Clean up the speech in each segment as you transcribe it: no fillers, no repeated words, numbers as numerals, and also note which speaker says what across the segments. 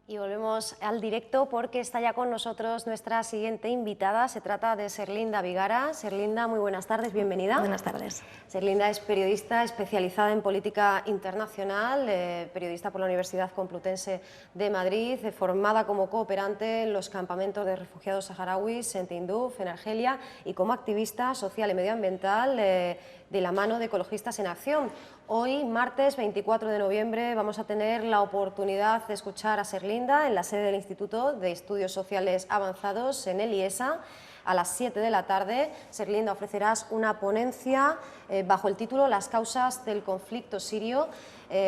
Speaker 1: Y volvemos al directo porque está ya con nosotros nuestra siguiente invitada. Se trata de Serlinda Vigara. Serlinda, muy buenas tardes, bienvenida.
Speaker 2: Buenas tardes.
Speaker 1: Serlinda es periodista especializada en política internacional, periodista por la Universidad Complutense de Madrid, formada como cooperante en los campamentos de refugiados saharauis en Tinduf, en Argelia, y como activista social y medioambiental de la mano de Ecologistas en Acción. Hoy, martes 24 de noviembre, vamos a tener la oportunidad de escuchar a Serlinda en la sede del Instituto de Estudios Sociales Avanzados, en el IESA, a las 7 de la tarde. Serlinda, ofrecerás una ponencia bajo el título Las causas del conflicto sirio.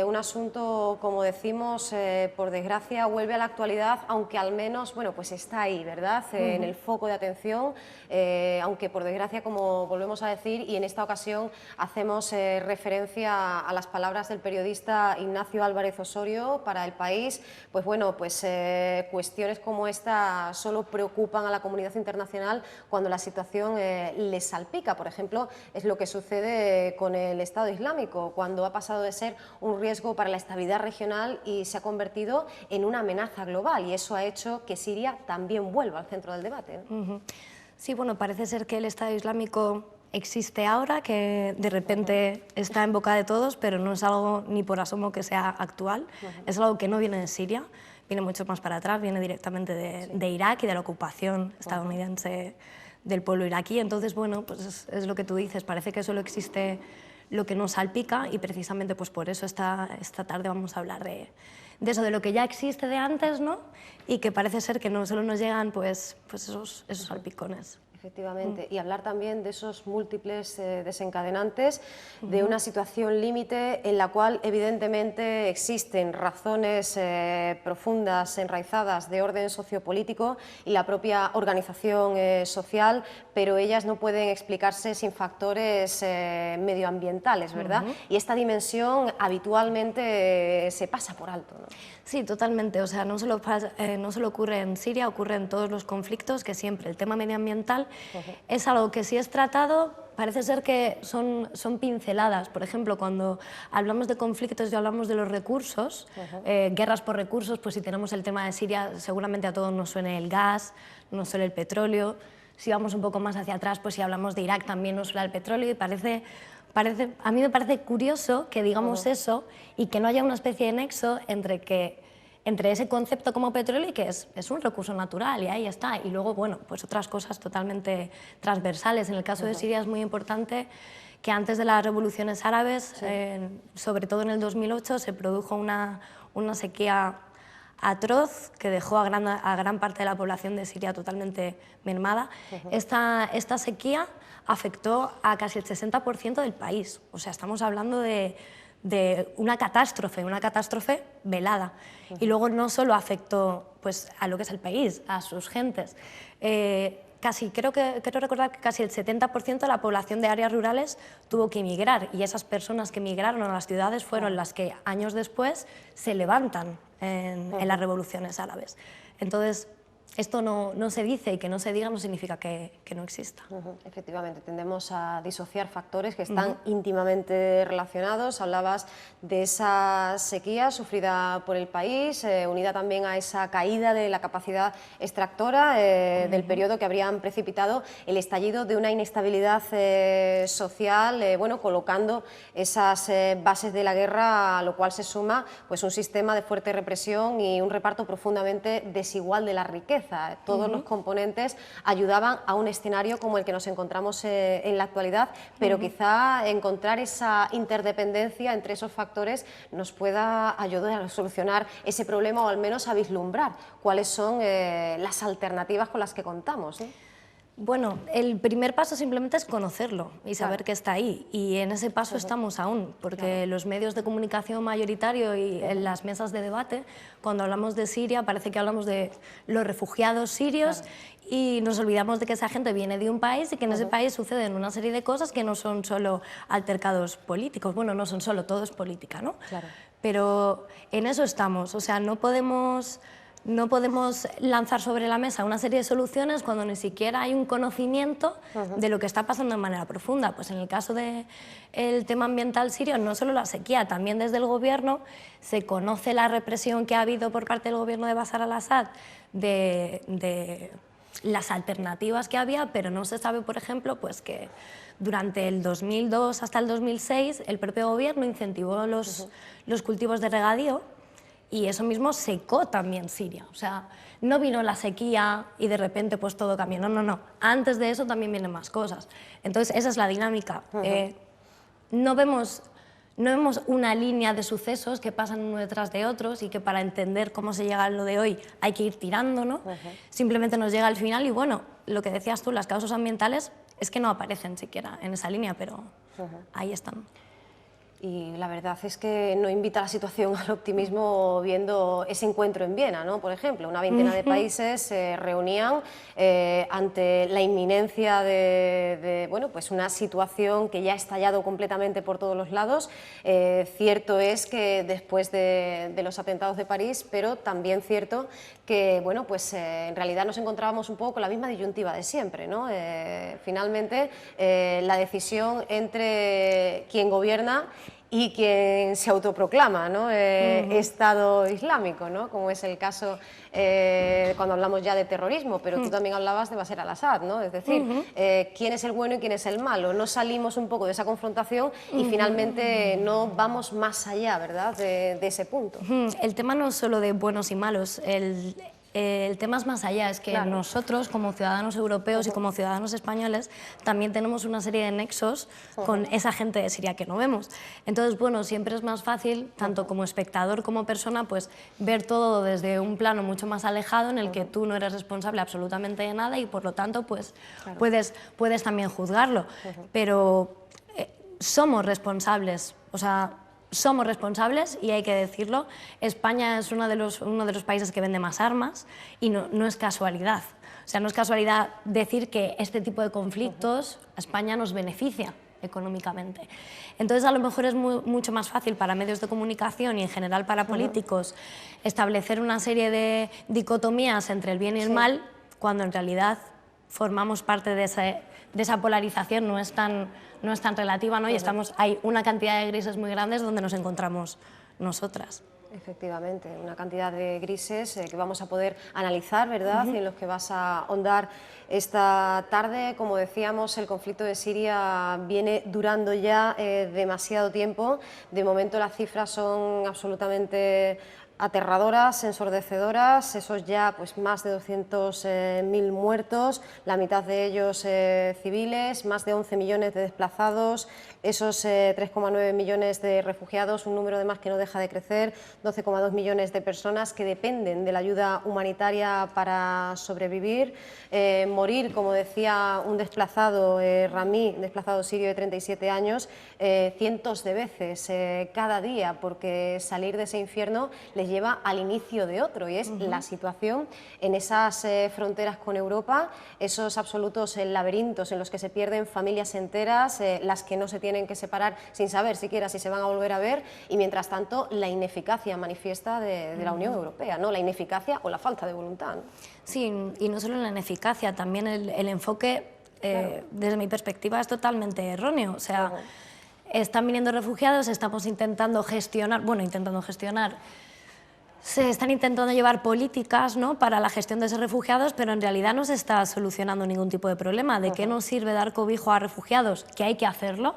Speaker 1: Un asunto, como decimos, por desgracia vuelve a la actualidad, aunque al menos, bueno, pues está ahí, ¿verdad?, en el foco de atención, aunque por desgracia, como volvemos a decir, y en esta ocasión hacemos referencia a las palabras del periodista Ignacio Álvarez Osorio para El País, pues bueno, pues cuestiones como esta solo preocupan a la comunidad internacional cuando la situación les salpica. Por ejemplo, es lo que sucede con el Estado Islámico, cuando ha pasado de ser un riesgo para la estabilidad regional y se ha convertido en una amenaza global, y eso ha hecho que Siria también vuelva al centro del debate, ¿no?
Speaker 2: Sí, bueno, parece ser que el Estado Islámico existe ahora, que de repente está en boca de todos, pero no es algo ni por asomo que sea actual, es algo que no viene de Siria, viene mucho más para atrás, viene directamente de Irak y de la ocupación estadounidense del pueblo iraquí. Entonces, bueno, pues es lo que tú dices, parece que solo existe lo que nos salpica, y precisamente pues por eso esta tarde vamos a hablar de eso, de lo que ya existe de antes, ¿no? Y que parece ser que no solo nos llegan pues esos salpicones.
Speaker 1: Efectivamente, y hablar también de esos múltiples desencadenantes de una situación límite en la cual evidentemente existen razones profundas, enraizadas de orden sociopolítico y la propia organización social, pero ellas no pueden explicarse sin factores medioambientales, ¿verdad? Y esta dimensión habitualmente se pasa por alto, ¿no?
Speaker 2: Sí, totalmente. O sea, no solo ocurre en Siria, ocurre en todos los conflictos, que siempre el tema medioambiental es algo que sí es tratado, parece ser que son pinceladas. Por ejemplo, cuando hablamos de conflictos y hablamos de los recursos, guerras por recursos, pues si tenemos el tema de Siria, seguramente a todos nos suene el gas, nos suena el petróleo. Si vamos un poco más hacia atrás, pues si hablamos de Irak también nos suena el petróleo, y a mí me parece curioso que digamos eso y que no haya una especie de nexo entre ese concepto como petróleo, y que es un recurso natural y ahí está, y luego, bueno, pues otras cosas totalmente transversales. En el caso de Siria es muy importante que antes de las revoluciones árabes, sobre todo en el 2008, se produjo una sequía atroz que dejó a gran parte de la población de Siria totalmente mermada. Esta sequía afectó a casi el 60% del país. O sea, estamos hablando de una catástrofe velada. Y luego no solo afectó pues, a lo que es el país, a sus gentes. Creo recordar que casi el 70% de la población de áreas rurales tuvo que emigrar, y esas personas que emigraron a las ciudades fueron las que años después se levantan en las revoluciones árabes. Entonces, esto no se dice, y que no se diga no significa que no exista.
Speaker 1: Efectivamente, tendemos a disociar factores que están íntimamente relacionados. Hablabas de esa sequía sufrida por el país, unida también a esa caída de la capacidad extractora del periodo, que habrían precipitado el estallido de una inestabilidad social, bueno, colocando esas bases de la guerra, a lo cual se suma pues, un sistema de fuerte represión y un reparto profundamente desigual de la riqueza. Todos los componentes ayudaban a un escenario como el que nos encontramos en la actualidad, pero quizá encontrar esa interdependencia entre esos factores nos pueda ayudar a solucionar ese problema, o al menos a vislumbrar cuáles son las alternativas con las que contamos, ¿no?
Speaker 2: Bueno, el primer paso simplemente es conocerlo y saber que está ahí, y en ese paso estamos aún, porque los medios de comunicación mayoritario y en las mesas de debate, cuando hablamos de Siria, parece que hablamos de los refugiados sirios, y nos olvidamos de que esa gente viene de un país y que en ese país suceden una serie de cosas que no son solo altercados políticos. Bueno, no son solo, todo es política, ¿no?
Speaker 1: Claro.
Speaker 2: Pero en eso estamos, o sea, no podemos no podemos lanzar sobre la mesa una serie de soluciones cuando ni siquiera hay un conocimiento de lo que está pasando de manera profunda. Pues en el caso del tema ambiental sirio, no solo la sequía, también desde el gobierno se conoce la represión que ha habido por parte del gobierno de Bashar al-Assad de las alternativas que había, pero no se sabe, por ejemplo, pues que durante el 2002 hasta el 2006 el propio gobierno incentivó los cultivos de regadío, y eso mismo secó también Siria. O sea, no vino la sequía y de repente pues todo cambió. No, no, no. Antes de eso también vienen más cosas. Entonces esa es la dinámica. No vemos una línea de sucesos que pasan uno detrás de otros y que para entender cómo se llega a lo de hoy hay que ir tirando, ¿no? Simplemente nos llega al final y bueno, lo que decías tú, las causas ambientales es que no aparecen siquiera en esa línea, pero ahí están.
Speaker 1: Y la verdad es que no invita la situación al optimismo viendo ese encuentro en Viena, ¿no? Por ejemplo, una veintena de países se reunían ante la inminencia de bueno, pues una situación que ya ha estallado completamente por todos los lados. Cierto es que después de los atentados de París, pero también cierto que bueno, pues, en realidad nos encontrábamos un poco con la misma disyuntiva de siempre, ¿no? Finalmente, la decisión entre quien gobierna y quien se autoproclama, ¿no? Estado Islámico, ¿no? Como es el caso cuando hablamos ya de terrorismo, pero tú también hablabas de Bashar al-Assad, ¿no? Es decir, quién es el bueno y quién es el malo. No salimos un poco de esa confrontación y finalmente no vamos más allá, ¿verdad?, de ese punto.
Speaker 2: El tema no es solo de buenos y malos, el tema es más allá, es que nosotros como ciudadanos europeos y como ciudadanos españoles también tenemos una serie de nexos con esa gente de Siria que no vemos. Entonces, bueno, siempre es más fácil, tanto como espectador como persona, pues ver todo desde un plano mucho más alejado en el que tú no eres responsable absolutamente de nada y por lo tanto pues puedes también juzgarlo. Pero somos responsables, o sea, somos responsables y hay que decirlo. España es uno de los países que vende más armas y no es casualidad. O sea, no es casualidad decir que este tipo de conflictos a España nos beneficia económicamente. Entonces, a lo mejor es mucho más fácil para medios de comunicación y en general para políticos establecer una serie de dicotomías entre el bien y el mal, cuando en realidad formamos parte de esa polarización, no es tan relativa, ¿no? Y hay una cantidad de grises muy grandes donde nos encontramos nosotras.
Speaker 1: Efectivamente, una cantidad de grises que vamos a poder analizar, ¿verdad?, y en los que vas a ahondar esta tarde. Como decíamos, el conflicto de Siria viene durando ya demasiado tiempo. De momento las cifras son absolutamente aterradoras, ensordecedoras, esos ya pues más de 200.000 muertos, la mitad de ellos civiles, más de 11 millones de desplazados, esos 3,9 millones de refugiados, un número además que no deja de crecer, 12,2 millones de personas que dependen de la ayuda humanitaria para sobrevivir, morir, como decía un desplazado, Rami, desplazado sirio de 37 años, cientos de veces cada día, porque salir de ese infierno les lleva al inicio de otro, y es la situación en esas fronteras con Europa, esos absolutos laberintos en los que se pierden familias enteras, las que no se tienen que separar sin saber siquiera si se van a volver a ver, y mientras tanto la ineficacia manifiesta de la Unión Europea, ¿no? La ineficacia o la falta de voluntad, ¿no?
Speaker 2: Sí, y no solo la ineficacia, también el enfoque, desde mi perspectiva, es totalmente erróneo. O sea, están viniendo refugiados, estamos intentando gestionar, se están intentando llevar políticas, ¿no?, para la gestión de esos refugiados, pero en realidad no se está solucionando ningún tipo de problema. ¿De qué nos sirve dar cobijo a refugiados? Que hay que hacerlo,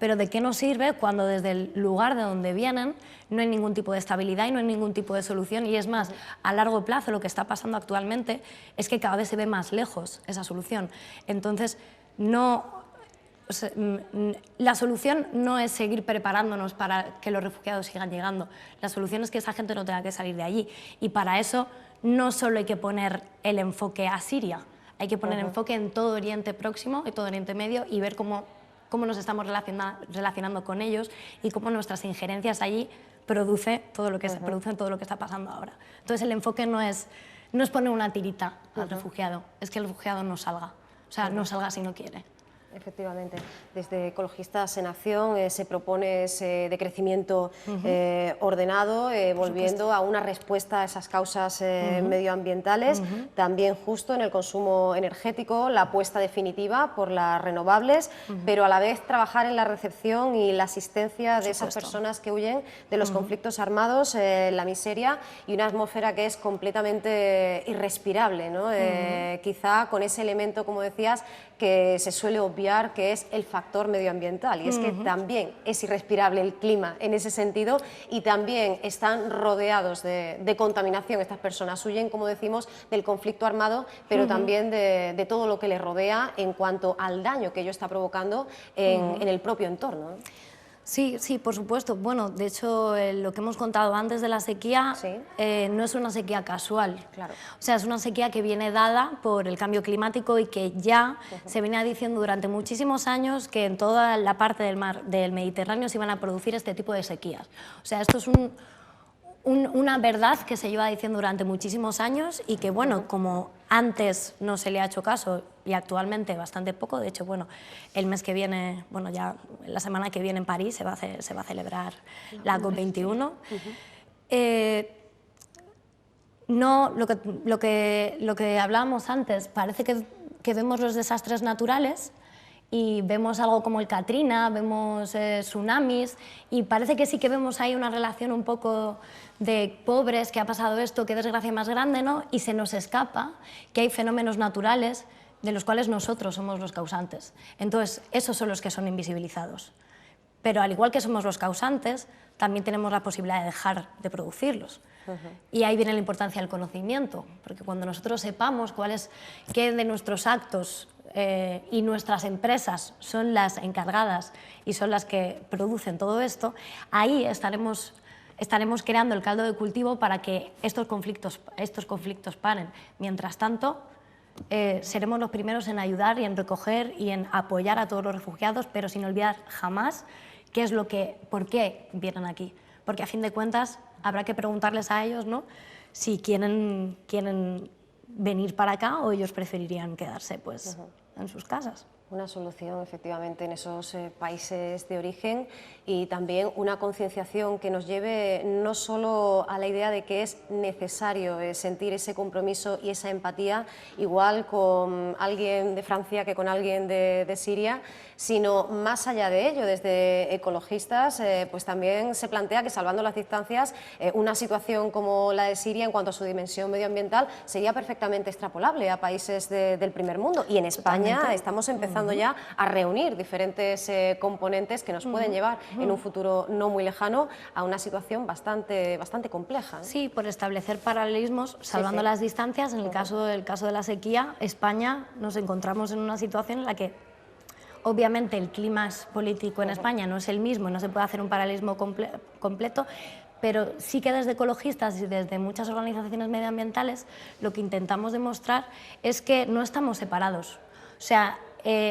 Speaker 2: pero ¿de qué nos sirve cuando desde el lugar de donde vienen no hay ningún tipo de estabilidad y no hay ningún tipo de solución? Y es más, a largo plazo lo que está pasando actualmente es que cada vez se ve más lejos esa solución. Entonces, la solución no es seguir preparándonos para que los refugiados sigan llegando. La solución es que esa gente no tenga que salir de allí. Y para eso no solo hay que poner el enfoque a Siria, hay que poner enfoque en todo Oriente Próximo y todo Oriente Medio y ver cómo nos estamos relacionando con ellos y cómo nuestras injerencias allí producen todo lo que está pasando ahora. Entonces el enfoque no es poner una tirita al refugiado, es que el refugiado no salga. O sea, no salga si no quiere.
Speaker 1: Efectivamente, desde Ecologistas en Acción se propone ese decrecimiento ordenado, volviendo a una respuesta a esas causas medioambientales, también justo en el consumo energético, la apuesta definitiva por las renovables, pero a la vez trabajar en la recepción y la asistencia de esas personas que huyen de los conflictos armados, la miseria y una atmósfera que es completamente irrespirable, ¿no? Quizá con ese elemento, como decías, que se suele obviar, que es el factor medioambiental, y es que también es irrespirable el clima en ese sentido y también están rodeados de contaminación. Estas personas huyen, como decimos, del conflicto armado, pero también de todo lo que les rodea en cuanto al daño que ello está provocando en el propio entorno, ¿no?
Speaker 2: Sí, sí, por supuesto. Bueno, de hecho, lo que hemos contado antes de la sequía no es una sequía casual.
Speaker 1: Claro.
Speaker 2: O sea, es una sequía que viene dada por el cambio climático y que ya se venía diciendo durante muchísimos años que en toda la parte del mar del Mediterráneo se iban a producir este tipo de sequías. O sea, esto es una verdad que se lleva diciendo durante muchísimos años y que, bueno, como antes no se le ha hecho caso y actualmente bastante poco, de hecho, bueno, el mes que viene, bueno, ya la semana que viene en París se va a celebrar la COP21. No, lo que hablábamos antes, parece que vemos los desastres naturales y vemos algo como el Katrina, vemos tsunamis y parece que sí que vemos ahí una relación un poco de pobres, que ha pasado esto, qué desgracia más grande, ¿no? Y se nos escapa que hay fenómenos naturales de los cuales nosotros somos los causantes. Entonces, esos son los que son invisibilizados. Pero al igual que somos los causantes, también tenemos la posibilidad de dejar de producirlos. Y ahí viene la importancia del conocimiento, porque cuando nosotros sepamos qué de nuestros actos y nuestras empresas son las encargadas y son las que producen todo esto, ahí estaremos creando el caldo de cultivo para que estos conflictos paren. Mientras tanto, seremos los primeros en ayudar y en recoger y en apoyar a todos los refugiados, pero sin olvidar jamás por qué vienen aquí. Porque a fin de cuentas habrá que preguntarles a ellos, ¿no?, si quieren venir para acá o ellos preferirían quedarse pues, en sus casas.
Speaker 1: Una solución, efectivamente, en esos países de origen y también una concienciación que nos lleve no solo a la idea de que es necesario sentir ese compromiso y esa empatía, igual con alguien de Francia que con alguien de Siria, sino más allá de ello, desde Ecologistas, pues también se plantea que, salvando las distancias, una situación como la de Siria en cuanto a su dimensión medioambiental sería perfectamente extrapolable a países del primer mundo, y en España estamos empezando ya a reunir diferentes componentes que nos pueden llevar en un futuro no muy lejano a una situación bastante compleja, ¿no?
Speaker 2: Sí, por establecer paralelismos, salvando las distancias. En el caso de la sequía, España nos encontramos en una situación en la que obviamente el clima político en España no es el mismo, no se puede hacer un paralelismo completo, pero sí que desde Ecologistas y desde muchas organizaciones medioambientales lo que intentamos demostrar es que no estamos separados. O sea,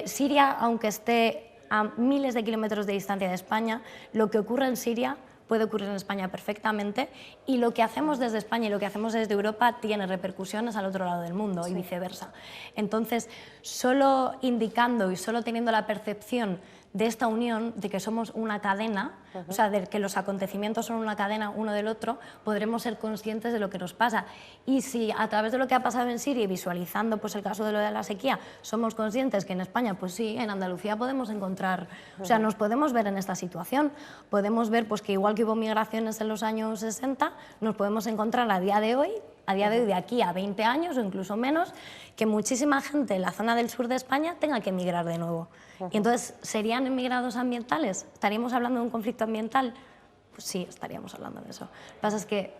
Speaker 2: Siria, aunque esté a miles de kilómetros de distancia de España, lo que ocurre en Siria puede ocurrir en España perfectamente, y lo que hacemos desde España y lo que hacemos desde Europa tiene repercusiones al otro lado del mundo y viceversa. Entonces, solo indicando y solo teniendo la percepción de esta unión, de que somos una cadena, o sea, de que los acontecimientos son una cadena uno del otro, podremos ser conscientes de lo que nos pasa. Y si a través de lo que ha pasado en Siria y visualizando pues, el caso de lo de la sequía, somos conscientes que en España, pues sí, en Andalucía podemos encontrar, o sea, nos podemos ver en esta situación, podemos ver pues, que igual que hubo migraciones en los años 60, nos podemos encontrar a día de hoy, de aquí a 20 años o incluso menos, que muchísima gente en la zona del sur de España tenga que emigrar de nuevo. Y entonces, ¿serían emigrados ambientales? ¿Estaríamos hablando de un conflicto ambiental? Pues sí, estaríamos hablando de eso. Lo que pasa es que,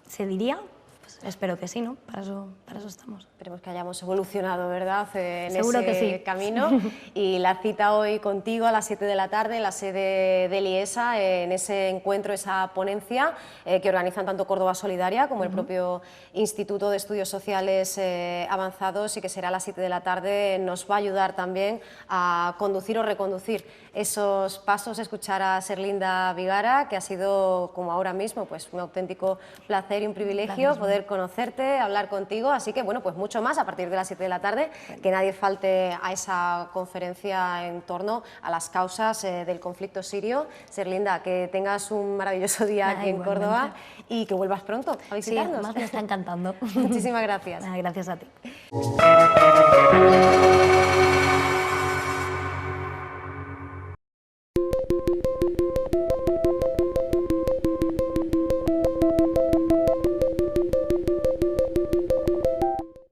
Speaker 2: ¿se diría? Pues espero que sí, ¿no? Para eso estamos.
Speaker 1: Esperemos que hayamos evolucionado, ¿verdad?, en
Speaker 2: Seguro
Speaker 1: ese
Speaker 2: que sí.
Speaker 1: camino. Y la cita hoy contigo a las 7 de la tarde en la sede de Liesa, en ese encuentro, esa ponencia que organizan tanto Córdoba Solidaria como el propio Instituto de Estudios Sociales Avanzados, y que será a las 7 de la tarde, nos va a ayudar también a conducir o reconducir esos pasos, escuchar a Serlinda Vigara, que ha sido, como ahora mismo, pues un auténtico placer y un privilegio poder poder conocerte, hablar contigo, así que bueno, pues mucho más a partir de las 7 de la tarde, que nadie falte a esa conferencia en torno a las causas del conflicto sirio. Serlinda, que tengas un maravilloso día aquí en Córdoba y que vuelvas pronto a visitarnos.
Speaker 2: Sí, además me está encantando.
Speaker 1: Muchísimas gracias.
Speaker 2: Gracias a ti.